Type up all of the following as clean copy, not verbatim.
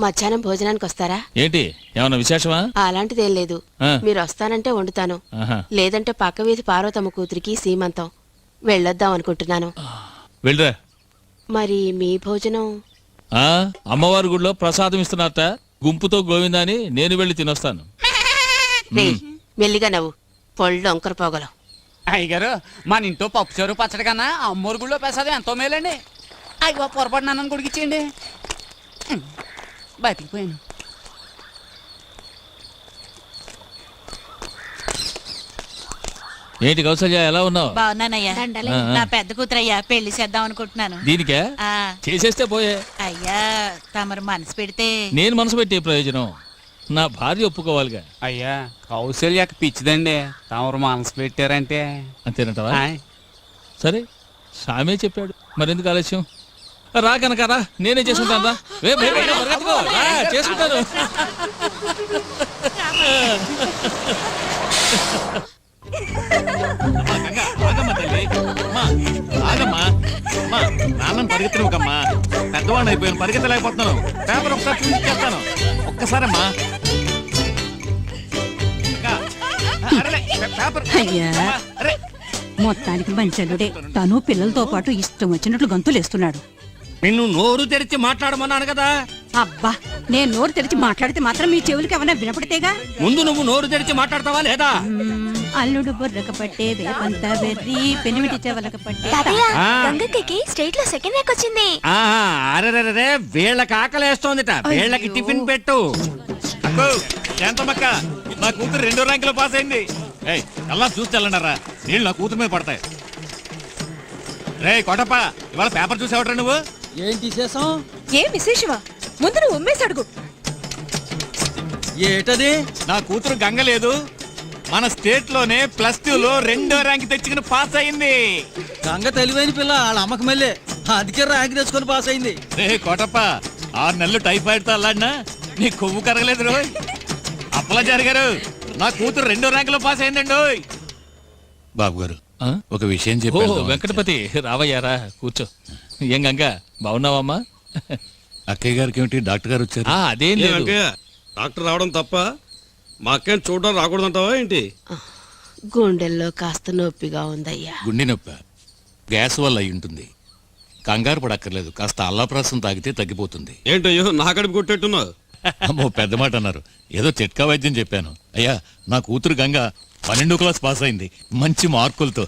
మధ్యాహ్నం భోజనానికి వస్తారా? ఏంటి ఏమన్నా విశేషమా? అలాంటిదేం లేదు. మీరు వస్తానంటే వండుతాను, లేదంటే పక్క వీధి పార్వతమ్మ కూతురికి సీమంతం వెళ్ళొద్దాం అనుకుంటున్నాను. వెళ్ళరా. మరి మీ భోజనం? అమ్మవారి గుడిలో ప్రసాదం ఇస్తున్నారట, గుంపుతో గోవిందా అని నేను వెళ్ళి తినొస్తాను. మెల్లిగా నవ్వు, పొళ్ళు ఒంకర పోగలవు. అయ్యగారు, మన ఇంట్లో పప్పుచారు పచ్చడి కన్నా అమ్మోరు గుడిలో ప్రసాదం ఎంతో మేలండి. అయ్యో పొరపడినానని గుడికిచ్చేయండి. బతికిపోయాను. ఏంటి కౌసల్య, ఎలా ఉన్నావు? బాగున్నానయ్యా. నా పెద్ద కూతురయ్యా, పెళ్లి చేద్దాం అనుకుంటున్నాను. దీనికే చేసేస్తే పోయే. అయ్యా తమరు మనసు పెడితే. నేను మనసు పెట్టే ప్రయోజనం, నా భార్య ఒప్పుకోవాలిగా. అయ్యా కౌశల్యకి పిచ్చిదండి, తమరు మనసు పెట్టారంటే. అంతేనంటావా? సరే, సామే చెప్పాడు, మరెందుకు ఆలస్యం? రా కనుక రా, నేనే చేసుకుంటాను. రా చేసుకుంటాను. నాన్న పరిగెత్తలేకమ్మా, పెద్దవాడిని అయిపోయాను, పరిగెత్తలేకపోతున్నాను. పేపర్ ఒకసారి చూపించేస్తాను, ఒక్కసారమ్మా. మొత్తానికి మంచలుడే, తను పిల్లలతో పాటు ఇష్టం వచ్చినట్లు గంతులేస్తున్నాడు. నిన్ను నోరు తెరిచి మాట్లాడమన్నాను కదా. అబ్బా, నేను నోరు తెరిచి మాట్లాడితే మాత్రం మీ చెవులకి ఏమైనా వినపడితేగా. ముందు నువ్వు నోరు తెరిచి మాట్లాడతావా లేదా? అల్లుడు బుర్రక పట్టే వేపంత వెర్రి పెనిమిటి చెవలక పట్టే. గంగకి స్టేట్ లో సెకండ్ ర్యాంక్ వచ్చింది. అరే, వీళ్ళకి ఆకలేస్తోందిట, వీళ్ళకి టిఫిన్ పెట్టు. ఎంతమక్క, నా కూతురు 2వ ర్యాంకులో పాస్ అయింది. అలా చూసి వెళ్ళండారా, నీళ్ళు నా కూతురు మీద పడతాయి. రే కొటప్ప, ఇవాళ పేపర్ చూసేవట్రా నువ్వు? ఏంటి విశేషం? ఏం విశేషమా? ముందు నువ్వు ఉమ్మేసి అడుగు. ఏటది? నా కూతురు గంగ లేదు, మన స్టేట్ లోనే +2లో 2వ ర్యాంక్ తెచ్చుకుని పాస్ అయింది. గంగ తెలివైన పిల్ల, వాళ్ళ అమ్మకి మళ్ళీ అందుకే ర్యాంక్ తెచ్చుకొని పాస్ అయింది. రే కోటప్ప, 6 నెలలు టైఫాయిడ్ తో అల్లాడినా నీ కొవ్వు కరగలేదు రోయ్. అప్పలా జరిగారు, నా కూతురు 2వ ర్యాంకులో పాస్ అయిందండి. బాబు గారు, ఒక విషయం చెప్పు. వెంకటపతి, రావయ్యారా, కూర్చో. ఏం గంగ, బాగున్నావమ్మా? అక్కయ్య గారికి ఏమిటి, డాక్టర్ గారు వచ్చారు? అదేం లేదు. డాక్టర్ రావడం తప్ప మా అక్కని చూడడం రాకూడదంటావా ఏంటి? గుండెల్లో కాస్త నొప్పిగా ఉందయ్యా. గుండె నొప్పి గ్యాస్ వల్ల అయి ఉంటుంది, కంగారు పడక్కర్లేదు, కాస్త అల్లాప్రాసం తాగితే తగ్గిపోతుంది. ఏంటయ్యో నా కడుపు కొట్టేట్టున్నావు? అమ్మో, పెద్ద మాట అన్నారు, ఏదో చిట్కా వైద్యం చెప్పాను. అయ్యా, నా కూతురు గంగ 12వ క్లాస్ పాస్ అయింది, మంచి మార్కులతో.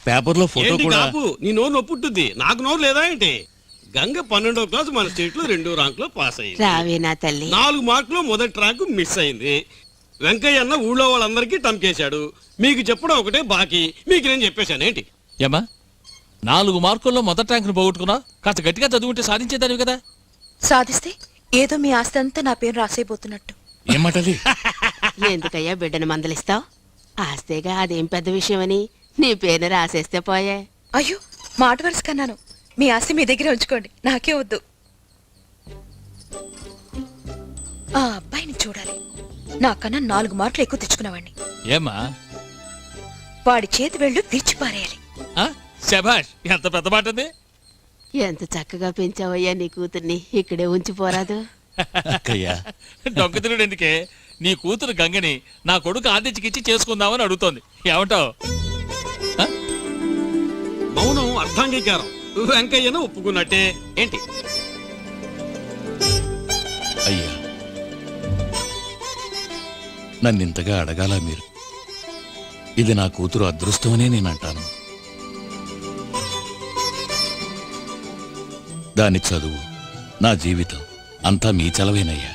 పేపర్లో ఫోటో కూడా. నీ నోరు నొప్పి ఉంటుంది, నాకు నోరు లేదా ఏంటి? గంగ 12వ క్లాస్ మన స్టేట్ లో 2వ ర్యాంక్ లో పాస్ అయింది. రావే నా తల్లి. 4 మార్కులు మొదటి ర్యాంకు మిస్ అయింది. వెంకయ్య అన్న ఊళ్ళో వాళ్ళందరికీ టంకేశాడు, మీకు చెప్పడం ఒకటే బాకీ, మీకు నేను చెప్పేశాను ఏంటి? ఏమా, 4 మార్కుల్లో మొదటి ర్యాంకును పోగొట్టుకున్నా, కాస్త గట్టిగా చదువుకుంటే సాధించేదానివి కదా. సాధిస్తే ఏదో మీ ఆస్తి అంతా నా పేరు రాసేయబోతున్నట్టు. ఏమంటది? ఎందుకయ్యా బిడ్డను మందలిస్తావు? ఆస్తేగా, అదేం పెద్ద విషయమని నీ పేరుని రాసేస్తే పోయే. అయ్యో, మాట వరుస కన్నాను. మీ ఆస్తి మీ దగ్గర ఉంచుకోండి, నాకే వద్దు. ఆ అబ్బాయిని చూడాలి, నాకన్నా 4 మార్కులు ఎక్కువ తెచ్చుకున్నవాడిని. ఏమా, వాడి చేతి వెళ్ళు విరిచి పారేయాలి. శభాష్, ఎంత పెద్ద మాట ఉంది. ఎంత చక్కగా పెంచావయ్యా నీ కూతుర్ని, ఇక్కడే ఉంచిపోరాదు? డొంకతిరుడు ఎందుకే, నీ కూతురు గంగని నా కొడుకు ఆదిత్యకిచ్చి చేసుకుందామని అడుగుతోంది, ఏమంటావు? మౌనం అర్థాంగీకారం, వెంకయ్యను ఒప్పుకున్నట్టే ఏంటి? అయ్యా, నన్నింతగా అడగాల మీరు? ఇది నా కూతురు అదృష్టమనే నేనంటాను. దాని చదువు, నా జీవితం అంతా మీ చలవేనయ్యా.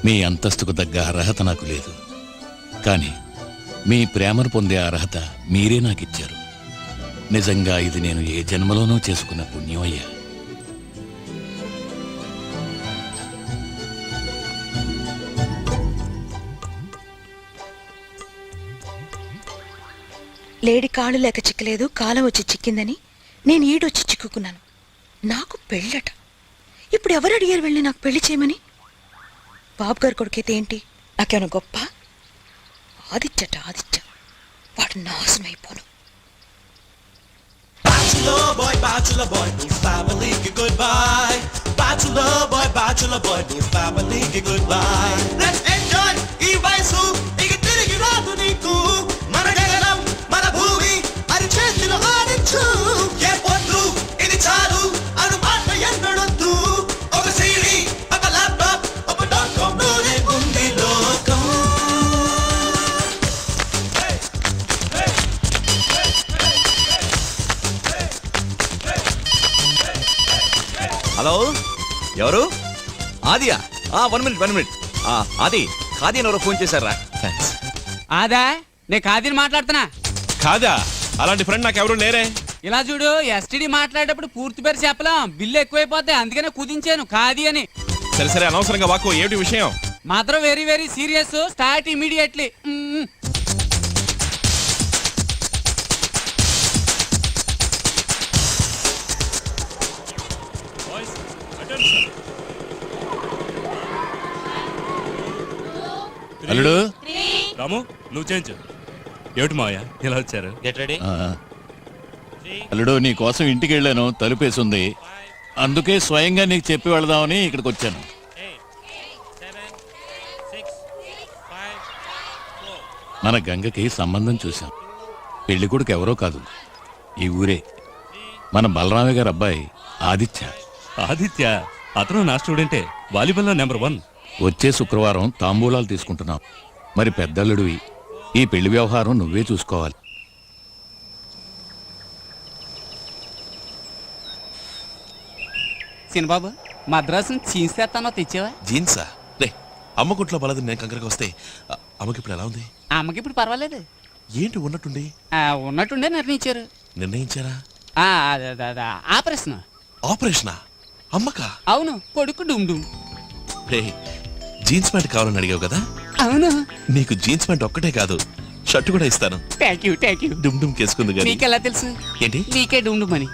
మీ అంతస్తుకు తగ్గ అర్హత నాకు లేదు, కానీ మీ ప్రేమను పొందే అర్హత మీరే నాకిచ్చారు. నిజంగా ఇది నేను ఏ జన్మలోనూ చేసుకున్న పుణ్యం అయ్యా. లేడి కాళ్ళు లేక చిక్కలేదు, కాలం వచ్చి చిక్కిందని నేను ఈడొచ్చి చిక్కుకున్నాను. నాకు పెళ్ళట. ఇప్పుడు ఎవరు అడిగారు వెళ్ళి నాకు పెళ్లి చేయమని? బాబు గారు కొడుకైతే ఏంటి, నాకేమైనా గొప్ప? ఆదిత్యట, ఆదిత్య, వాడు నాశనం అయిపోను. Bachelor boy, bachelor boy, who's family goodbye. Bachelor boy good ఫ్యామిలీకి గుడ్ బై లెట్స్ ఎంజాయ్ ఈ వయసు ఇక తిరిగి రాదు నీకు మన గగనం మన భూమి అది చేతిలో ఆడించు ఏ పొద్దు ఇది చాలు అను మాట ఎన్నడొద్దు ఒక సీడీ ఒక ల్యాప్టాప్ ఒక .com లోనే ఉంది లోకం హలో ఎవరు ఆదియా 1 మినిట్ ఆది ఖాదీ అని ఎవరో ఫోన్ చేశారా థ్యాంక్స్ అదా నేను కాదని మాట్లాడుతున్నా. కాదా అలాంటి ఫ్రెండ్ నాకు ఎవరు లేరే. ఇలా చూడు, ఎస్టీడీ మాట్లాడేటప్పుడు పూర్తి పేరు చెప్పలేం, బిల్లు ఎక్కువైపోతే అందుకనే కుదించాను కాది అని. సరే సరే అనవసరంగా వాకు ఏమిటి విషయం? మాత్రం very very serious, start immediately. అల్లుడు రాము నువ్వు చేయించు. ఏమిటి మావయ్య ఇలా వచ్చారు? Get ready. అల్లుడు నీ కోసం ఇంటికి వెళ్ళాను, తలుపేసింది. అందుకే స్వయంగా నీకు చెప్పి వెళదామని ఇక్కడికి వచ్చాను. మన గంగకి సంబంధం చూశాం. పెళ్లి కొడుకు ఎవరో కాదు, ఈ ఊరే మన బలరామయ్య గారి అబ్బాయి ఆదిత్య. ఆదిత్య అతను నా స్టూడెంటే, వాలీబాల్లో నెంబర్ 1. వచ్చే శుక్రవారం తాంబూలాలు తీసుకుంటున్నాం. మరి పెద్దల్లుడివి, ఈ పెళ్లి వ్యవహారం నువ్వే చూసుకోవాలి. సినబాబు, మద్రాసు జీన్స్ తెస్తానో తెచ్చావా? జీన్సా? రే అమ్మ కుట్లో బలది నేను కంకరగా వస్తే అమ్మకి ఇప్పుడు ఎలా ఉంది? అమ్మకి ఇప్పుడు పర్వాలేదు. ఏంటి ఉన్నట్టుండి? ఉన్నట్టుండే నిర్ణయించారు. నిర్ణయించారా? ఆపరేషన్. ఆపరేషనా? అమ్మకా? అవును, కొడుకు డుమ్ డుమ్. రే జీన్స్ ప్యాంట్ కావాలని అడిగావు కదా, అవును. నీకు జీన్స్ ప్యాంట్ ఒక్కటే కాదు షర్ట్ కూడా ఇస్తాను. Thank you thank you. డుమ్ డుమ్ కేసుకుంది కానీ. నీకెలా తెలుసు? ఏంటి? నీకే డుమ్ డుమ్ అని.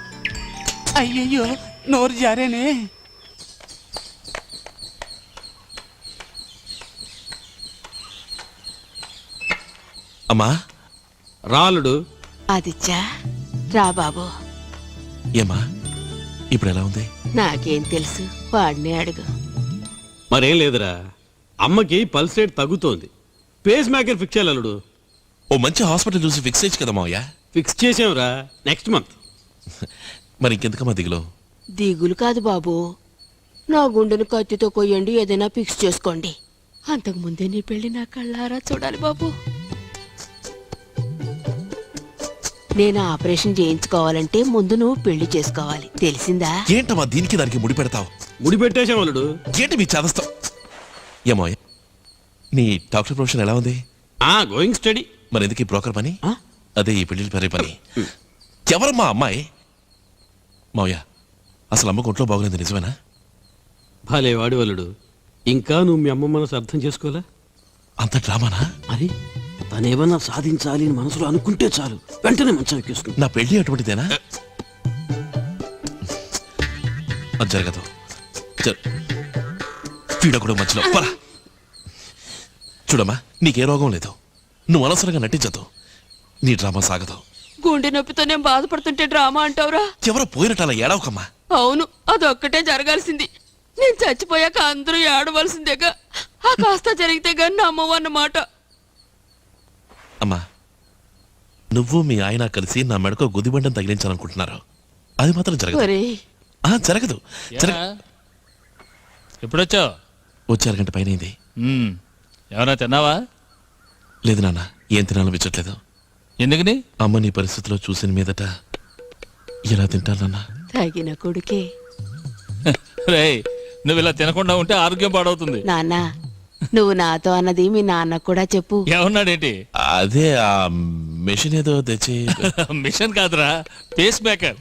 అయ్యయ్యో నోరు జారేనే. అమ్మా రాలుడు. ఆదిత్య రా బాబు. ఏమా ఇప్పుడు ఎలా ఉంది? నాకేం తెలుసు, వాడినే అడుగు. మరేం లేదురా, అమ్మకి పల్స్ రేట్ తగ్గుతోంది. పేస్ మేకర్ ఫిక్స్ చేయాలి అల్లుడు. ఓ మంచి హాస్పిటల్ చూసి ఫిక్స్ చేయొచ్చు కదా మావయ్య. ఫిక్స్ చేసాంరా, నెక్స్ట్ మంత్. మరి ఇంకెందుకమ్మా దిగులో? దిగులు కాదు బాబు, నా గుండెను కత్తితో కొయ్యండి, ఏదైనా ఫిక్స్ చేసుకోండి. అంతకు ముందే నీ పెళ్లి నా కళ్ళారా చూడాలి బాబు. నేను ఆపరేషన్ చేయించుకోవాలంటే ముందు నువ్వు పెళ్లి చేసుకోవాలి, తెలిసిందా? ఏంటమ్మా దీనికి దానికి ముడి పెడతావు? ముడి పెట్టేశాం అల్లుడు. ఏంటి మీ చదస్తావు? ఏమో నీ డాక్టర్ ప్రొఫెషన్ ఎలా ఉంది? Going study. మరి ఎందుకు ఈ బ్రోకర్ పని? అదే ఈ పెళ్లి పరే పని. ఎవరమ్మా అమ్మాయి? మావయ్య అసలు అమ్మకు ఒంట్లో బాగులేదు నిజమేనా? భలే వాడి అల్లుడు, ఇంకా నువ్వు మీ అమ్మ మనసు అర్థం చేసుకోలే. అంత డ్రామానా? మరి తనేమన్నా సాధించాలి అని మనసులో అనుకుంటే చాలు, వెంటనే మంచం ఎక్కేస్తుంది. నా పెళ్లి అటువంటిదేనా? అది జరగదు. వీడొకడు మధ్యలో పరా. చూడమ్మా నీకే రోగం లేదు, నువ్వు అనవసరంగా నటించదు, నీ డ్రామా సాగదు. గుండె నొప్పితో నేను బాధపడుతుంటే డ్రామా అంటావురా? ఎవరో పోయినట్టు అలా ఏడవకమ్మా. అవును, అదొక్కటే జరగాల్సింది. నేను చచ్చిపోయాక అందరూ ఏడవలసిందేగా. ఆ కాస్త జరిగితే గాని నమ్మవు అన్నమాట. అమ్మా నువ్వు మీ ఆయన కలిసి నా మెడకు గుదిబండం తగిలించాలనుకుంటున్నారు, అది మాత్రం జరగదు. జరగదు. ఎప్పుడొచ్చావు? వచ్చి అరగంట పైన అయింది. ఏమన్నా తిన్నావా? లేదు నాన్న, ఏం తినాలనిపించట్లేదు. ఎందుకని? అమ్మ నీ పరిస్థితిలో చూసిన మీదట ఎలా తింటానన్నా? తగిన కొడుకే. రేయ్ నువ్వు ఇలా తినకుండా ఉంటే ఆరోగ్యం పాడవుతుంది. నాన్న, నువ్వు నాతో అన్నది మీ నాన్న కూడా చెప్పు. ఏమన్నాడేంటి? అదే ఆ మెషిన్ ఏదో తెచ్చి. మిషన్ కాదురా, పేస్ మేకర్.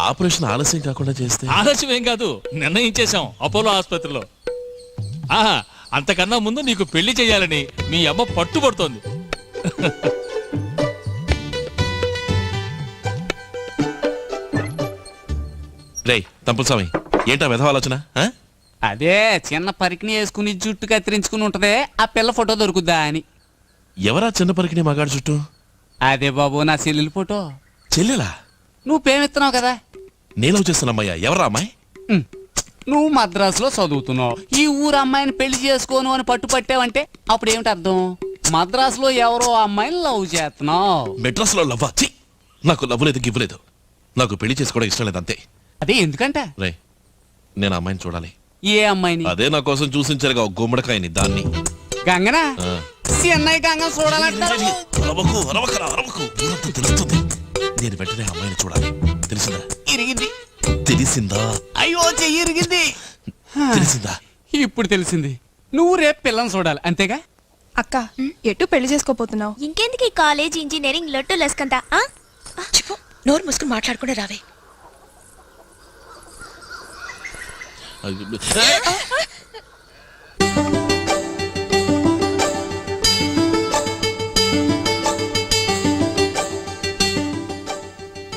ఆపరేషన్ ఆలస్యం కాకుండా చేస్తే. ఆలస్యం ఏం కాదు, నిర్ణయించేశాం అపోలో ఆసుపత్రిలో. అంతకన్నా ముందు నీకు పెళ్లి చేయాలని మీ అమ్మ పట్టుబడుతోంది. రే తంపులస్వామి, ఏంటా విధవ ఆలోచన? అదే చిన్న పరికిని వేసుకుని జుట్టు కత్తిరించుకుని ఉంటదే, ఆ పిల్ల ఫోటో దొరుకుద్దా అని. ఎవరా చిన్న పరికిని మగాడు చుట్టూ? అదే బాబు నా చెల్లెలి ఫోటో. చెల్లెలా? నువ్వు ప్రేమిస్తున్నావు కదా. నేను చేస్తున్నా అమ్మాయ్యా, ఎవరా అమ్మాయి? నువ్వు మద్రాసులో చదువుతున్నావు, ఈ ఊరు అమ్మాయిని పెళ్లి చేసుకోను అని పట్టుపట్టావంటే అప్పుడు ఏమిటి అర్థం? మద్రాసులో ఎవరో అమ్మాయిని లవ్ చేస్తున్నావు. మెడ్రాస్ లో లవ్వా? ఛీ! నాకు లవ్ లేదు, గివ్వలేదు. నాకు పెళ్లి చేసుకోవడం ఇష్టం లేదు, అంతే. అదే ఎందుకంట? రే, నేను ఆ అమ్మాయిని చూడాలి. ఏ అమ్మాయిని? అదే నా కోసం చూసించారుగా ఒక గుమ్మడికాయని, దాన్ని. గంగనా? ఆ. చెన్నై గంగ చూడాలంటే అరవకు, అరవకరా, అరవకు. ఊరంతా తెలుస్తుంది. నేను వెంటనే ఆ అమ్మాయిని చూడాలి. తెలిసిందా? ఇరిగింది. తెలిసిందా? అయ్యో, చెయ్యి ఇరిగింది. తెలిసిందా? ఇప్పుడు తెలిసింది. నువ్వు రేపు పిల్లని చూడాలి, అంతేగా? అక్క, ఎటు పెళ్లి చేసుకోపోతున్నావు? ఇంకెందుకు ఈ కాలేజ్ ఇంజనీరింగ్ లొట్టు లెస్కంతా? చెప్పు, నోరు మూసుకుని మాట్లాడుకునే రావే.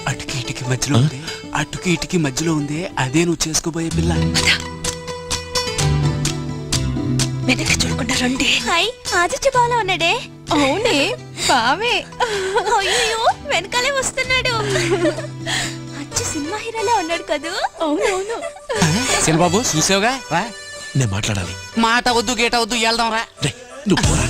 అటుకి ఇటుకి మధ్యలో ఉంది, అటుకి ఇటుకి మధ్యలో ఉంది, అదే నువ్వు చేసుకోబోయే పిల్ల. వెనక్కి చూడకుండా రండి. హాయ్, ఆదిత్య బాలా ఉన్నాడే. అవునే, బావే. అయ్యో, వెనకాలే వస్తున్నాడు. అచ్చ సినిమా హీరోలా ఉన్నాడు కదూ. అవునవును. శనిబాబు చూసావుగా, రా. నేను మాట్లాడాలి. మాట వద్దు, గేట వద్దు, వెళ్దాం రా. రే, నువ్వు పోరా.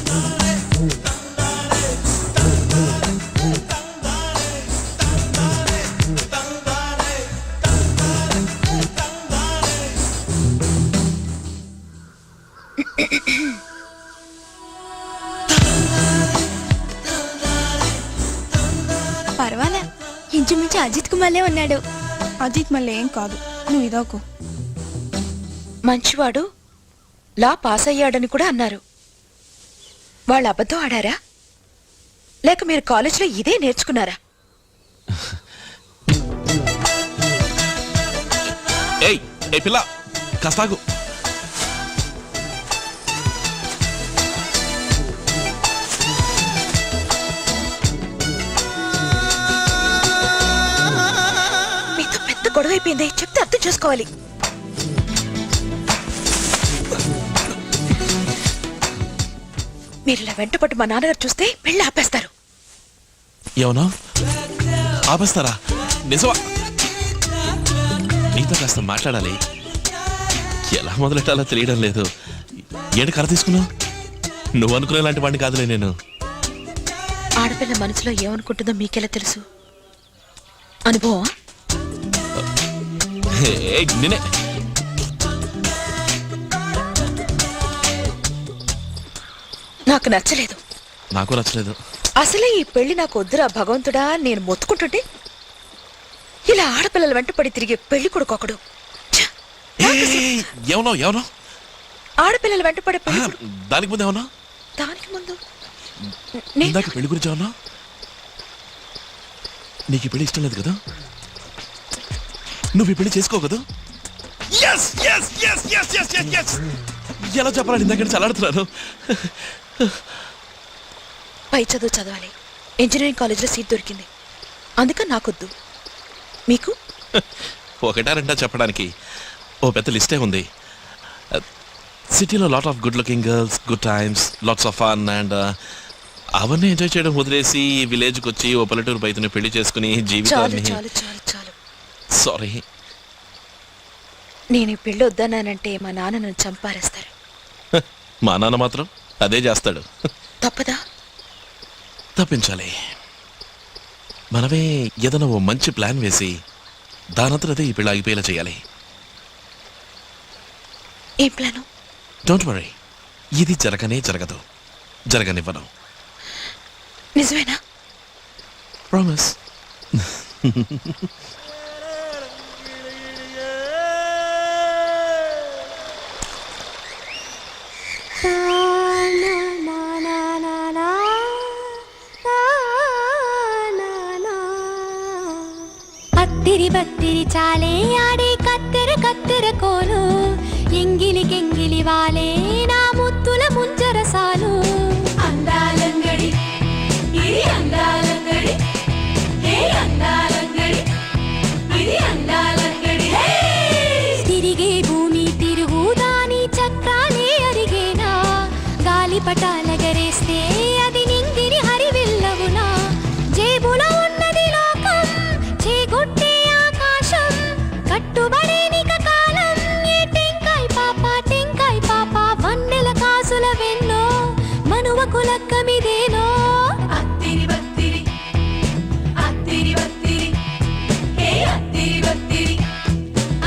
పర్వాలే, ఇంచుమించు అజిత్ కుమార్లే ఉన్నాడు. అజిత్ మళ్ళీ ఏం కాదు, నువ్వు ఇదోకు. మంచివాడు, లా పాస్ అయ్యాడని కూడా అన్నారు. వాళ్ళు అబద్ధం ఆడారా, లేక మీరు కాలేజీలో ఇదే నేర్చుకున్నారా? ఏయ్, ఏ పిల్ల, కాస్తాగు. మీతో పెద్ద గొడవ అయిపోయింది, చెప్తే అర్థం చేసుకోవాలి. మీరు ఇలా వెంటపట్టు మా నాన్నగారు చూస్తే పెళ్ళి ఆపేస్తారు. ఏమన్నా ఆపేస్తారా? నిజమా? నీతో కాస్త మాట్లాడాలి. ఎలా మొదలెట్టాలో తెలియడం లేదు. ఏడు కర్ర తీసుకున్నావు? నువ్వు అనుకునేలాంటి వాడిని కాదులే నేను. ఆడపిల్ల మనసులో ఏమనుకుంటుందో మీకెలా తెలుసు? అనుభవం? నేనే. నాకు నచ్చలేదు. నాకు నచ్చలేదు. అసలే ఈ పెళ్లి నాకు వద్దురా భగవంతుడా నేను మొత్తుకుంటుంటే ఇలా ఆడపిల్లల వెంట పడి తిరిగే పెళ్లి కొడుకొకడు. ఏమన్నా ఏమన్నా ఆడపిల్లల వెంట పడే పెళ్లి దానికి ముందు ఏమన్నా? దానికి ముందు ఇందాక పెళ్లి గురించి ఏమన్నా? నీకు ఈ పెళ్లి ఇష్టం లేదు కదా? నువ్వు ఈ పెళ్లి చేసుకో కదా? ఎలా చెప్పాలని ఇందాక చలాడుతున్నాను. పై చదువు చదవాలి, ఇంజనీరింగ్ కాలేజ్లో సీట్ దొరికింది, అందుకని నాకొద్దు. మీకు ఒకటా రెండా చెప్పడానికి ఓ పెద్ద లిస్టే ఉంది. సిటీలో lot of good looking girls, good times, lots of fun and అవన్నీ ఎంజాయ్ చేయడం వదిలేసి విలేజ్కి వచ్చి ఓ పల్లెటూరు బయటని పెళ్లి చేసుకుని జీవితాన్ని. చాలు చాలు చాలు. సారీ, నేను ఈ పెళ్ళి వద్దన్నానంటే మా నాన్న నన్ను చంపారేస్తారు. మా నాన్న మాత్రం అదే చేస్తాడు. తప్పదా? తప్పించాలి. మనమే ఏదైనా ఓ మంచి ప్లాన్ వేసి దానంతా అదే ఈ పెళ్ళి ఆగిపోయేలా చేయాలి. ఏం ప్లాను? డోంట్ వరీ, ఇది జరగనే జరగదు, జరగనివ్వను. నిజమేనా? ప్రామిస్. అత్తిరి బత్తిరి చాలే ఆడే కత్తెర కత్తెర కోలు ఎంగిలి కెంగిలి వాలే నా ముత్తుల ముంజరసాలు అందాలంగడి ఇది అందాలంగడి హే అందాలంగడి ఇది అందాలంగడి హే తిరిగే భూమి తిరుగుదాని చక్రాలే అరిగేనా గాలిపటాలగరేస్తే అది నింగిని హరివెల్లవునా జేబులో ఉన్నది లోకం చేగొట్టే ఆకాశం కట్టుబడే నిక కాలం మనువకు లక్కమిదేనో అత్తిరి బత్తిరి అత్తిరి బత్తిరి హే అత్తిరి బత్తిరి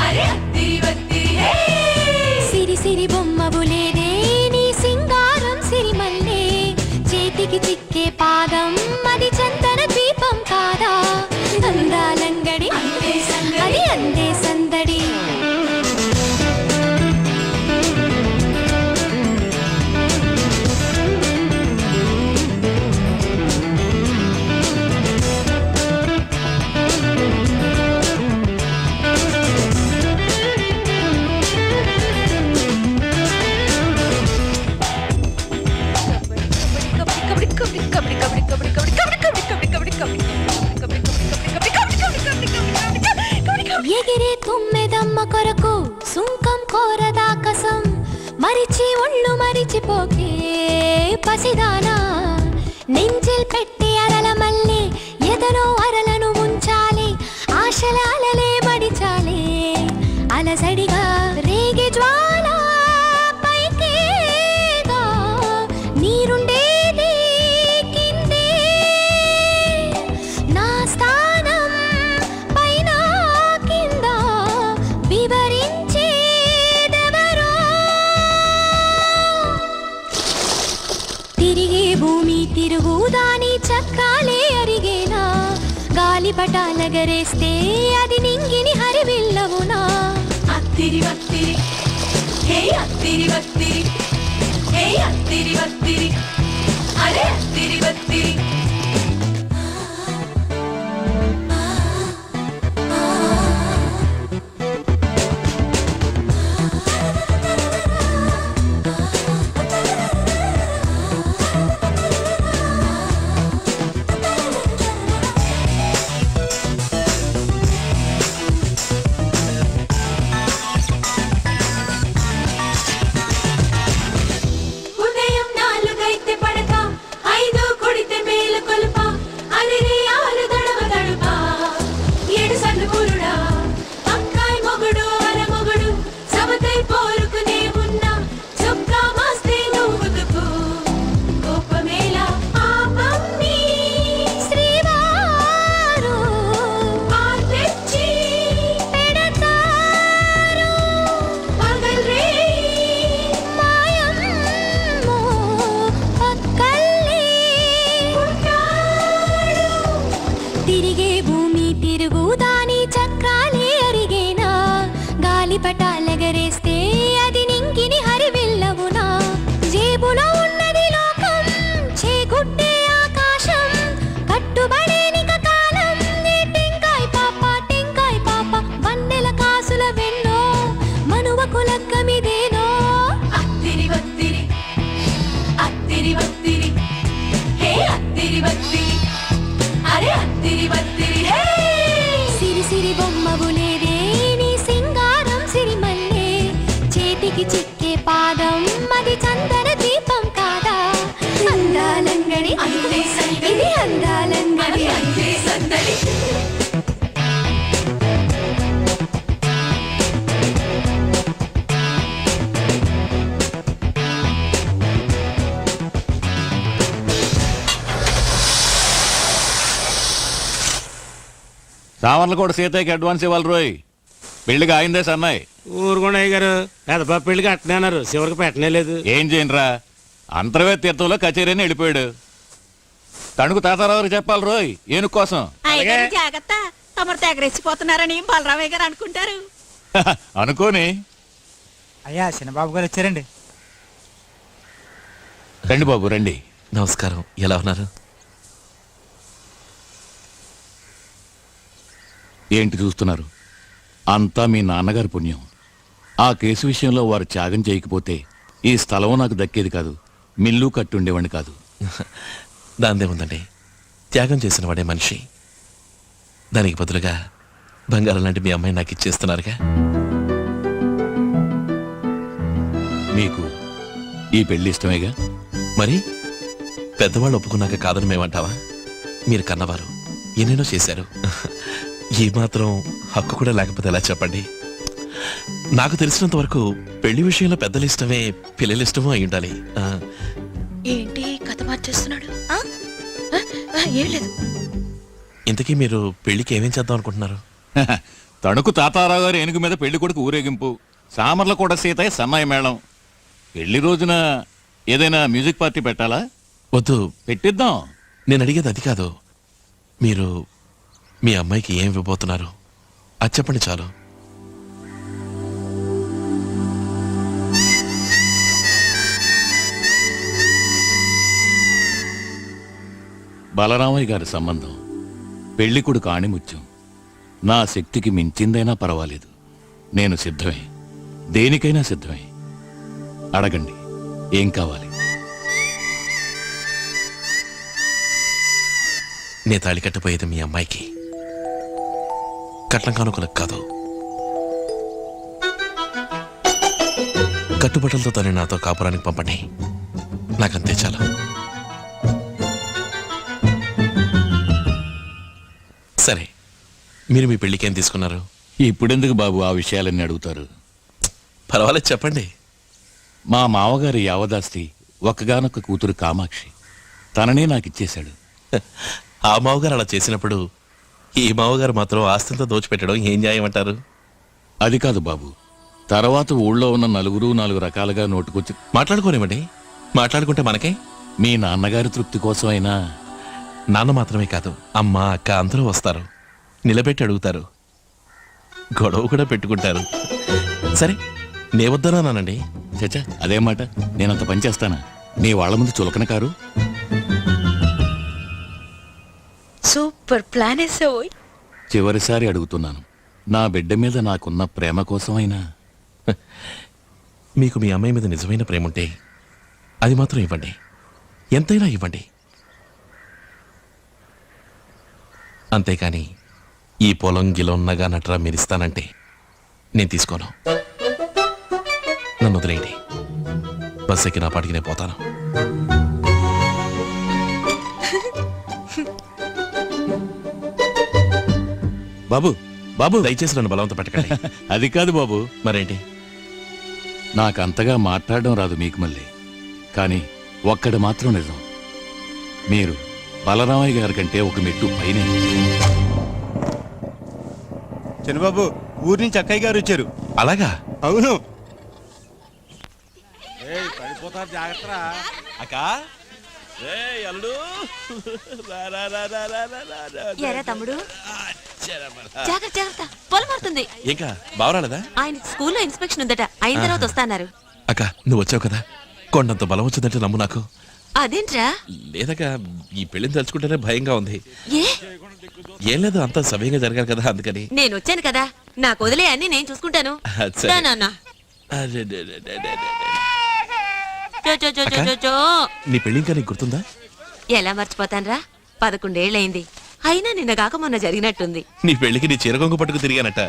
అరే అత్తిరి బత్తిరి హే సిరి సిరి బొమ్మబులేదే నీ సింగారం సిరిమల్లే చేతికి చిక్కే పాదం అది చందన ద్వీపం కాదా అందాలంగడి అది అందే సందడి ఎగిరే తుమ్మెదమ్మ కొరకు సుంకం కోరదాకసం మరిచి ఒళ్ళు మరిచిపోకే పసిదానా నెంజిల్ పెట్టి అరల మళ్ళీ ఎదలో అరలను ఉంచాలి ఆశల అలలే మడిచాలి అలసడిగా రేగి జ్వాల పైకేగా నీరుండేది కిందే నా స్థానం పైన కింద వివరించేదెవరో తిరిగే భూమి తిరుగుదాని చక్రాలే అరిగేనా గాలిపటాలగరేస్తే అది నింగిని హరివిల్లవునా అత్తిరి బత్తిరి హే అత్తిరి బత్తిరి హే అత్తిరి బత్తిరి అరే అత్తిరి బత్తిరి ఉదయం 4 పడక 5 కొడితే మేలు కొలుప అలిరే ఆలు దడవ దడుప 7 సన్ను పురుడా పక్కాయ్ మొగుడు అర మొగుడు సమతై పోరుకునే ఉన్నా చొక్కా మాస్తే నువ్వు దుపు కోపమేళ ఆపమ్మి శ్రీవారు ఆర్తెచ్చి పెడతారు పగల్ రే మాయమ్మో పక్కల్లే ఉంటాడు తిరిగే భూమి తిరుగుదాని చక్రాలే అరిగేనా గాలిపటాలగరేస్తే అది నింగిని హరివిల్లవునా జేబులో ఉన్నది లోకం చేగుట్టే ఆకాశం కట్టుబడేనిక కాలం నీ టెంకాయ్ పాప వన్నెల కాసుల వెన్నో మనువకు లక్కమిదేనో అత్తిరి బత్తిరి అత్తిరి బత్తిరి హే అత్తిరి బత్తిరి అరే అత్తిరి బత్తిరి హే సిరి సిరి బొమ్మబులేదే నీ సింగారం సిరిమల్లే చేతికి చిక్కే పాదం అది చందన దీపం కాదా అందాలంగడి ఇది అందాలంగడి అందే సందడి సావర్లకోట సీతయ్యకి అడ్వాన్స్ ఇవ్వాలి రోయ్ పెళ్లిగా అయిందే సన్నాయి ఊరుకోండి అయ్య గారు పెదపా పెళ్లికి అట్టనే అన్నారు చివరికి పెట్టనే లేదు ఏం చేయనురా అంతర్వేద తీర్థంలో కచేరీని వెళ్ళిపోయాడు తణుకు తాతారావుకి చెప్పాలి రోయ్ ఏనుగు కోసం అయ్యగారు జాగ్రత్త తమరు తెగరెచ్చిపోతున్నారని బలరామయ్య గారు అనుకుంటారు అనుకోని అయ్యా చిన్నబాబు గారు వచ్చారండి రండి బాబు రండి నమస్కారం, ఎలా ఉన్నారు? ఏంటి చూస్తున్నారు? అంతా మీ నాన్నగారి పుణ్యం. ఆ కేసు విషయంలో వారు త్యాగం చేయకపోతే ఈ స్థలం నాకు దక్కేది కాదు, మిల్లు కట్టుండేవాడిని కాదు. దాందే ఉందండి, త్యాగం చేసిన వాడే మనిషి. దానికి బదులుగా బంగారం లాంటి మీ అమ్మాయి నాకు ఇచ్చేస్తున్నారుగా. మీకు ఈ పెళ్లి ఇష్టమేగా? మరి పెద్దవాళ్ళు ఒప్పుకున్నాక కాదని మేమంటావా? మీరు కన్నవారు ఎన్నెన్నో చేశారు. ఈ మాత్రం హక్కు కూడా లేకపోతే ఎలా చెప్పండి? నాకు తెలిసినంత వరకు పెళ్లి విషయంలో పెద్దల ఇష్టమే పిల్లల ఇష్టమో అయి ఉండాలి. ఏంటి కథ ఏం లేదు. ఇంతకీ మీరు పెళ్లికి ఏమేం చేద్దాం అనుకుంటున్నారు? తణుకు తాతారావు గారి ఏనుగు మీద పెళ్లి కొడుకు ఊరేగింపు, సామర్ల కూడా సీతయ్య సన్నాయి మేళం. పెళ్లి రోజున ఏదైనా మ్యూజిక్ పార్టీ పెట్టాలా? వద్దు, పెట్టిద్దాం. నేను అడిగేది అది కాదు. మీరు మీ అమ్మాయికి ఏం ఇవ్వబోతున్నారు అది చెప్పండి చాలు. బలరామయ్య గారి సంబంధం పెళ్లి కొడుకు ఆణిముత్యం. నా శక్తికి మించిందైనా పర్వాలేదు, నేను సిద్ధమే, దేనికైనా సిద్ధమే. అడగండి, ఏం కావాలి? నే తాళి కట్టపోయేది మీ అమ్మాయికి, కట్నం కానుకలకు కాదు. కట్టుబట్టలతో తను నాతో కాపురానికి పంపండి, నాకంతే చాలు. సరే, మీరు మీ పెళ్లికి ఏం తీసుకున్నారు? ఇప్పుడెందుకు బాబు ఆ విషయాలన్నీ అడుగుతారు? పర్వాలేదు, చెప్పండి. మా మావగారి యావదాస్తి ఒక్కగానొక్క కూతురు కామాక్షి, తననే నాకిచ్చేశాడు. ఆ మావగారు అలా చేసినప్పుడు ఈ మావగారు మాత్రం ఆస్తితో దోచిపెట్టడం ఏం న్యాయం అంటారు? అది కాదు బాబు, తర్వాత ఊళ్ళో ఉన్న నలుగురు నాలుగు రకాలుగా నోటుకొచ్చి మాట్లాడుకోనివ్వండి. మాట్లాడుకుంటే మనకే. మీ నాన్నగారి తృప్తి కోసమైనా. నాన్న మాత్రమే కాదు, అమ్మ అక్క అందరూ వస్తారు, నిలబెట్టి అడుగుతారు, గొడవ కూడా పెట్టుకుంటారు. సరే, నే వద్దనానండి. చచ్చా, అదే మాట, నేనంత పని చేస్తానా? నీ వాళ్ళ ముందు చులకన కారు. సూపర్ ప్లాన్ వేసావు. చివరిసారి అడుగుతున్నాను, నా బిడ్డ మీద నాకున్న ప్రేమ కోసమైనా. మీకు మీ అమ్మాయి మీద నిజమైన ప్రేమ ఉంటే అది మాత్రం ఇవ్వండి, ఎంతైనా ఇవ్వండి. అంతేకాని ఈ పొలం గిలం నగా నట్రా మీరిస్తానంటే నేను తీసుకోను. నన్ను వదిలేయండి, బస్ ఎక్కి నా పాటికి నేను పోతాను. బాబు బాబు, దయచేసి నన్ను బలవంత పెట్టకండి. అది కాదు బాబు. మరేంటి? నాకంతగా మాట్లాడడం రాదు మీకు మళ్ళీ, కానీ ఒక్కడు మాత్రం నిజం, మీరు బలరామయ్య గారి కంటే ఒక మెట్టు పైనే. చంద్రబాబు, ఊరి నుంచి అక్కయ్య గారు వచ్చారు. అలాగా? అవును. ఎరా తమ్ముడు, జాగ్రత్త జాగ్రత్త, పొలం మారుతుంది. ఇంకా బావరాలేదా? ఆయన స్కూల్లో ఇన్స్పెక్షన్ ఉందట, అయిన తర్వాత వస్తాన్నారు. అక్క, నువ్వు వచ్చావు కదా, కొండంత బలం వచ్చిందంటే నమ్ము. నాకు అదేంట్రా? లేదక్క, ఈ పెళ్లిని తలుచుకుంటేనే భయంగా ఉంది. ఏ? ఏం లేదు, అంతా సవ్యంగా జరగాలి కదా, అందుకని. నేను వచ్చాను కదా, నాకు వదిలే అన్ని నేను చూసుకుంటాను. సరే. నాన్న. నీ పెళ్లి ఇంకా నీకు గుర్తుందా? ఎలా మర్చిపోతాన్రా, 11 ఏళ్ళయింది. అయినా నిన్న కాక మొన్న జరిగినట్టుంది. నీ పెళ్లికి నీ చీరగొంగు పట్టుకు తిరిగానట,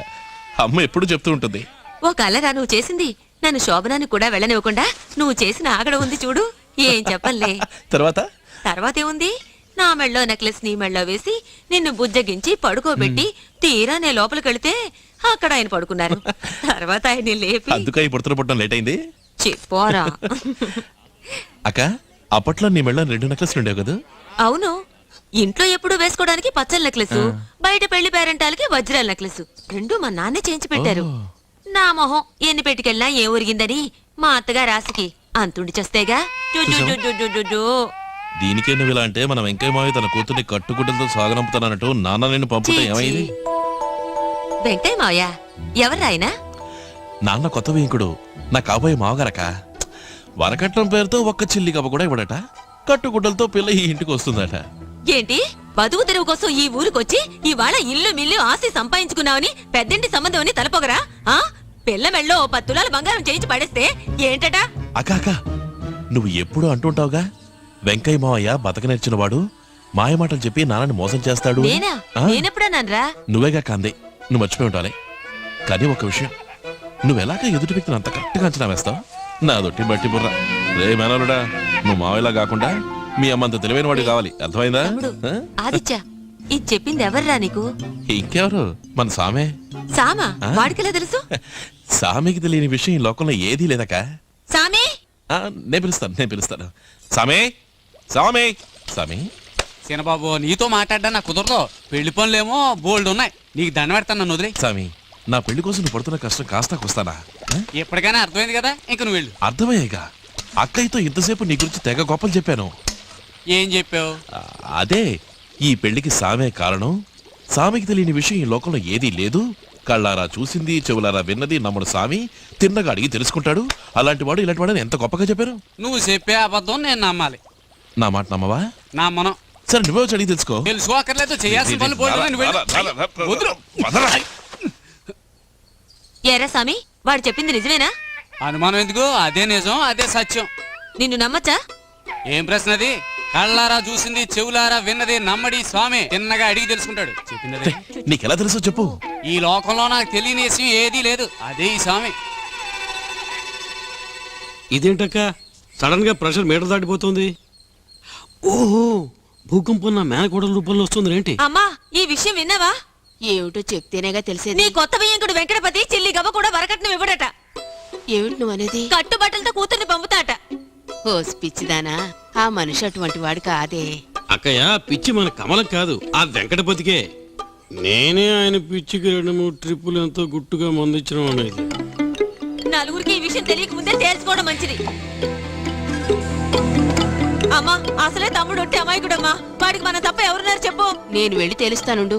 అమ్మ ఎప్పుడు చెప్తూ ఉంటుంది. ఓ కలరా నువ్వు చేసింది? నన్ను శోభనాన్ని కూడా వెళ్ళనివ్వకుండా నువ్వు చేసిన ఆగడ ఉంది చూడు, ఏం చెప్పలే. తర్వాతేముంది, నా మెళ్ళో నెక్లెస్ నీ మెళ్ళో వేసి నిన్ను బుజ్జగించి పడుకోబెట్టి తీరా నే లోపలికెళ్తే అక్కడ ఆయన పడుకున్నారు. తర్వాత ఆయన లేపి అందుకే ఈ పుడతలు పుట్టడం లేట్ అయింది. చెప్పోరా. అక్క, అప్పట్లో నీ మెళ్ళో 2 నెక్లెస్లు ఉండేవి కదా? అవును, ఇంట్లో ఎప్పుడు వేసుకోవడానికి పచ్చల నెక్లెస్, బయట పెళ్లి పేరెంటాలకి వజ్రాల నెక్లెస్, 2 మా నాన్నే చేయించి పెట్టారు. నా మొహం ఎన్ని పెట్టుకెళ్ళినా ఏ ఊరిగిందని మా అత్తగా రాసికి అంతుండి చేస్తేగా. దీనికే నువ్వు ఇలా అంటే, మన వెంకయ్య మావి తన కూతుర్ని కట్టుకుంటలతో సాగనంపుతానన్నట్టు నాన్న నిన్ను పంపుతా ఏమైంది? వెంకయ్య మావయ్య ఎవరు ఆయన? నాన్న కొత్త వేంకుడు, నా కాబోయే మావగారక. వరకట్నం పేరుతో ఒక్క చిల్లి కప్ప కూడా ఇవ్వడట, కట్టుగుడ్డలతో పిల్ల ఈ ఇంటికి వస్తుందట. ఏంటి, బతుకు తెరువు కోసం ఈ ఊరికొచ్చి ఇవాళ ఇల్లు మిల్లు ఆస్తి సంపాదించుకున్నావని పెద్దింటి సంబంధం అని తలపోగరా? ఆ పిల్ల మెళ్ళో 10 తులాల బంగారం చేయించి పడేస్తే ఏంటట? అక్క, నువ్వు ఎప్పుడు అంటుంటావుగా, వెంకయ్య మావయ్య బతక నేర్చిన వాడు, మాయమాటలు చెప్పి నాన్నని మోసం చేస్తాడు. నేనా? నేనెప్పుడన్నాన్రా? నువ్వేగా కాందే, నువ్వు మర్చిపోయి ఉండాలి. కానీ ఒక విషయం, నువ్వెలాగా ఎదుటి వ్యక్తిని అంత కరెక్ట్గా అంచనా వేస్తావు? నా దొట్టి బట్టి బుర్ర. రే మేనలుడా, నువ్వు మావయ్యలా కాకుండా మీ అమ్మంత తెలివైన వాడు కావాలి, అర్థమైందా? ఆదిత్య, ఇది చెప్పింది ఎవర్రా నీకు? ఇంకెవరు, మన సామే. సామా? వాడికెలా తెలుసు? సామికి తెలియని విషయం ఈ లోకంలో ఏదీ లేదక. సామే? నేను పిలుస్తాను. సామే, సామే, సామే, చిన్నబాబు నీతో మాట్లాడ్డా నాకు కుదరదు. పెళ్లి పనులేమో బోల్డ్ ఉన్నాయి. నీకు దండ పెడతాను, నన్ను వదిలే. స్వామి, నా పెళ్లి కోసం నువ్వు పడుతున్న కష్టం కాస్త వస్తానా? ఎప్పటికైనా అర్థమైంది కదా, ఇంక నువ్వు వెళ్ళు. అర్థమయ్యేగా. అక్కయ్యతో ఇంతసేపు నీ గురించి తెగ గొప్పలు చెప్పాను. ఏం చెప్పావు? అదే, ఈ పెళ్లికి సామే కారణం. సామికి తెలియని విషయం ఈ లోకంలో ఏదీ లేదు. కళ్ళారా చూసింది, చెవులారా విన్నది నమ్ముడు సామి. తిన్నగా అడిగి తెలుసుకుంటాడు. అలాంటి వాడు ఇలాంటి వాడని ఎంత గొప్పగా చెప్పారు. నువ్వు చెప్పే అబద్ధం నేను నమ్మాలి. నా మాట నమ్మవా? నమ్మను. సరే, నువ్వే వచ్చి అడిగి తెలుసుకో. తెలుసుకోకర్లేదు, చేయాల్సిన పనులు పోయి. ఏరా సామి, వాడు చెప్పింది నిజమేనా? అనుమానం ఎందుకు? అదే నిజం, అదే సత్యం. నిన్ను నమ్మచ్చా? ఏం ప్రశ్న అది? కళ్ళారా చూసింది, చెవులారా విన్నది నమ్మడి స్వామి. తిన్నగా అడిగి తెలుసుకుంటాడు. చెప్పింది నీకెలా తెలుసో చెప్పు. ఈ లోకంలో నాకు తెలియని విషయం ఏదీ లేదు, అదే ఈ స్వామి. ఇదేంటక్క సడన్ గా ప్రెషర్ మీటర్ దాటిపోతుంది? ఓహో, భూకంపం నా మేనకోడల రూపంలో వస్తుంది ఏంటి? అమ్మా, ఈ విషయం విన్నావా? ఏమిటో చెప్తేనేగా తెలిసేది. నీ కొత్త బియ్యంకుడు వెంకటపతి చిల్లి గవ్వ కూడా వరకట్నం ఇవ్వడట. ఏమిటి నువ్వు అనేది? కట్టుబట్టలతో కూతుర్ని పంపుతాట. ఓ పిచ్చిదానా, ఆ మనిషి అటువంటి వాడు కాదే. అక్కయ్య, పిచ్చి మన కమలం కాదు, ఆ వెంకటపతికే. నేనే ఆయన పిచ్చికి 2-3 ట్రిప్పులు ఎంతో గుట్టుగా మందించడం అనేది. నలుగురికి ఈ విషయం తెలియక ముందే తేల్చుకోవడం మంచిది. అమ్మా, అసలే తమ్ముడు ఒట్టి అమాయకుడమ్మా. వాడికి మన తప్ప ఎవరున్నారు చెప్పు. నేను వెళ్ళి తెలుస్తానుండు.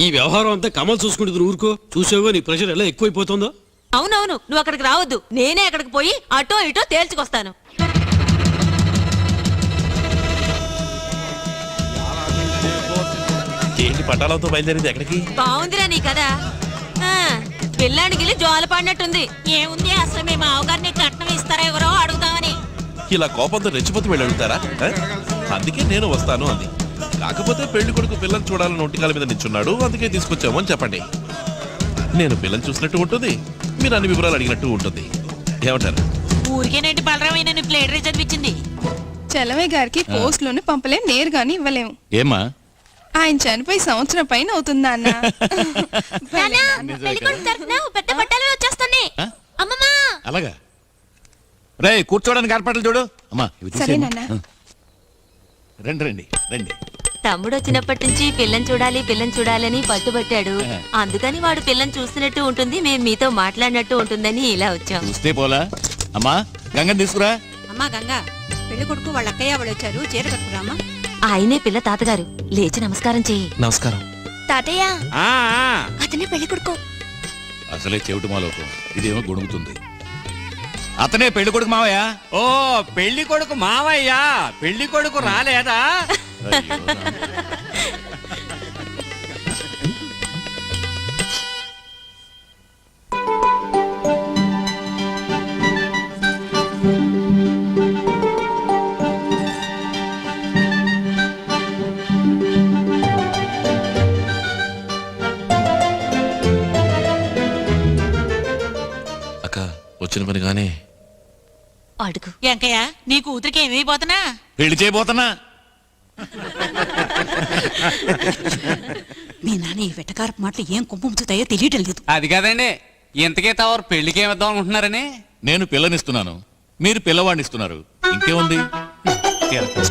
ఈ వ్యవహారం అంతా కమల్ చూసుకుంటుంది. ఊరుకో. చూసావో నీ ప్రెషర్ ఎలా ఎక్కువైపోతుందో. అవునవును, నువ్వు అక్కడికి రావద్దు. నేనే అక్కడికి పోయి అటో ఇటో తేల్చుకొస్తాను. ఏంటి పట్టాలతో బయలుదేరింది ఎక్కడికి? బాగుందిరా నీ కదా. పిల్లాడికి జోల పడినట్టుంది. ఏముంది, అసలు మీ మావగారిని కట్నం ఇస్తారా ఎవరో అడుగుతామని. ఇలా కోపంతో రెచ్చిపోతూ వెళ్ళి అడుగుతారా? అందుకే నేను వస్తాను అంది. కాకపోతే పెళ్లి కొడుకు పిల్లని చూడాలని ఒంటికాల మీద నిల్చున్నాడు, అందుకే తీసుకొచ్చాము అని చెప్పండి. నేను పిల్లని చూసినట్టు ఉంటుంది, మీరు అన్ని వివరాలు అడిగినట్టు ఉంటుంది. ఏమంటారు? ఊరికేనండి బలరామైన ప్లేట్ రేట్ చదివించింది. చలమయ్య గారికి పోస్ట్ లోనే పంపలేం, నేరుగాని ఇవ్వలేము. ఏమా, ఆయన చనిపోయి సంవత్సరం పైన అవుతుందా అన్న? పెద్ద పట్టాలు వచ్చేస్తాయి. అమ్మమ్మా, అలాగా? రే, కూర్చోడానికి ఏర్పాట్లు చూడు. అమ్మా, సరే నాన్న. రండి రండి రండి. తమ్ముడు వచ్చినప్పటి నుంచి పిల్లని చూడాలని పట్టుబట్టాడు. అందుకని వాడు పిల్లని చూసినట్టు ఉంటుంది, మేము మీతో మాట్లాడినట్టు ఉంటుందని ఇలా వచ్చాం. చూస్తే పోలా. అమ్మా, గంగని తీసుకురా. అమ్మా గంగా, పెళ్లి కొడుకు వాళ్ళ అక్కయ్య వాళ్ళు వచ్చారు, చీర కట్టుకురామా. ఆయనే పిల్ల తాతగారు, లేచి నమస్కారం చెయ్యి. నమస్కారం తాతయ్య. అతనే పెళ్లి కొడుకు. అసలే చెవిటి మాలోకం, ఇదేమో గొడుగుతుంది. అతనే పెళ్లి కొడుకు మావయ్య. ఓ, పెళ్లి కొడుకు మావయ్యా? పెళ్లి కొడుకు రాలేదా? అక్క, వచ్చిన పని గానీ అడుగు. వెంకయ్య, నీ కూతురికి ఏమైపోతున్నా? పెళ్లి చేయబోతున్నా. మీ నాన్న ఈ వెటకారపు మాటలు ఏం కుంపుతాయో తెలియటం లేదు. అది కాదండి, ఇంతకే తవరు పెళ్లికి ఏమిద్దాం అనుకుంటున్నారని. నేను పిల్లనిస్తున్నాను, మీరు పిల్లవాడిని ఇస్తున్నారు. ఇంకేముంది?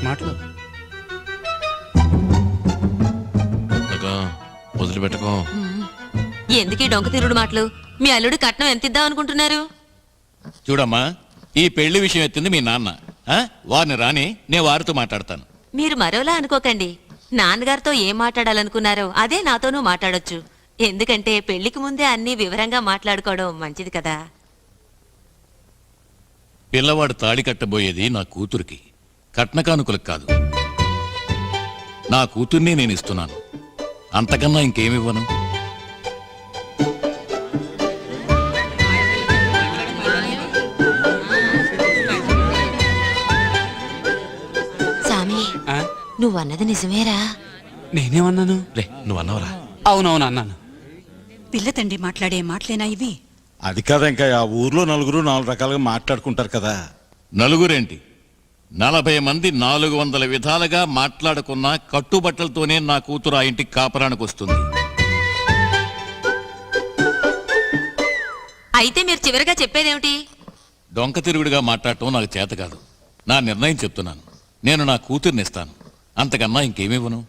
మాటలు వదిలిపెట్టుకో. ఎందుకీ డొంక తిరుడు మాటలు? మీ అల్లుడు కట్నం ఎంత ఇద్దాం అనుకుంటున్నారు? చూడమ్మా, ఈ పెళ్లి విషయం ఎత్తింది మీ నాన్న. వారిని రాని, నేను వారితో మాట్లాడతాను. మీరు మరోలా అనుకోకండి. నాన్నగారితో ఏం మాట్లాడాలనుకున్నారో అదే నాతోనూ మాట్లాడొచ్చు. ఎందుకంటే పెళ్లికి ముందే అన్ని వివరంగా మాట్లాడుకోవడం మంచిది కదా. పిల్లవాడు తాళి కట్టబోయేది నా కూతురికి, కట్నకానుకలకు కాదు. నా కూతుర్ని నేను ఇస్తున్నాను, అంతకన్నా ఇంకేమివ్వను. సామి, నువ్వన్నది నిజమేరా? నేనేమన్నాను? రే, నువ్వు అన్నవరా? అవునవును అన్నాను. పిల్ల తండ్రి మాట్లాడే మాటలేనా ఇవి? అది కాదు, ఇంకా ఆ ఊర్లో నలుగురు 4 రకాలుగా మాట్లాడుకుంటారు కదా. నలుగురేంటి, 40 మంది 400 విధాలుగా మాట్లాడుకున్న కట్టుబట్టలతోనే నా కూతురు ఆ ఇంటికి కాపరానికి వస్తుంది. అయితే మీరు చివరిగా చెప్పేదేమిటి? డొంక తిరుగుడుగా మాట్లాడటం నాకు చేత కాదు. నా నిర్ణయం చెప్తున్నాను. నేను నా కూతుర్ని ఇస్తాను, అంతకన్నా ఇంకేమివ్వను.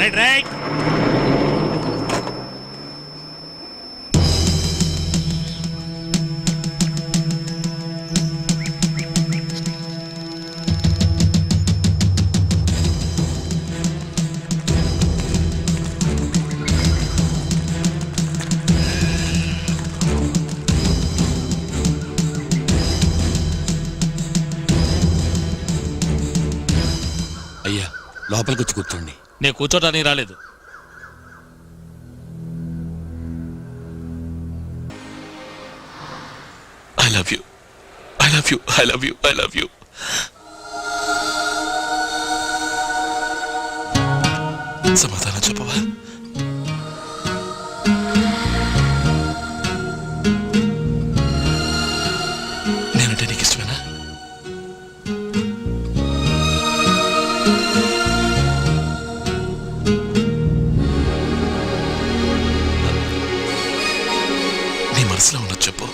Right right. అయ్యా లోపలికి వచ్చి కూర్చోండి. నేను కూర్చోటానికి రాలేదు. I love you, I love you, I love you, I love you. సమాధానం చెప్పవా? నేనంటే నీకు ఇష్టమేనా? నీ మనసులో ఉన్నది చెప్పు,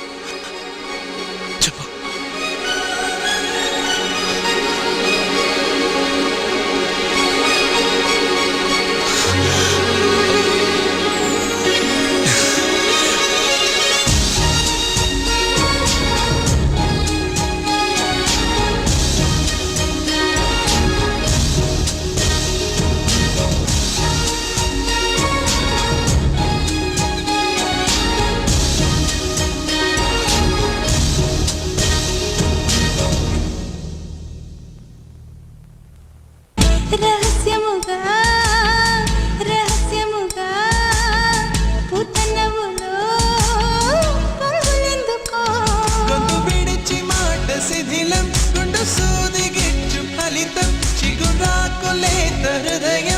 చెప్పు. రహస్యముగా రహస్యముగా పుతనవులో పొంగులెందుకో గొంతు విడిచి మాట శిథిలం గుండు సూది గిచ్చు ఫలితం చిగురాకులేత హృదయం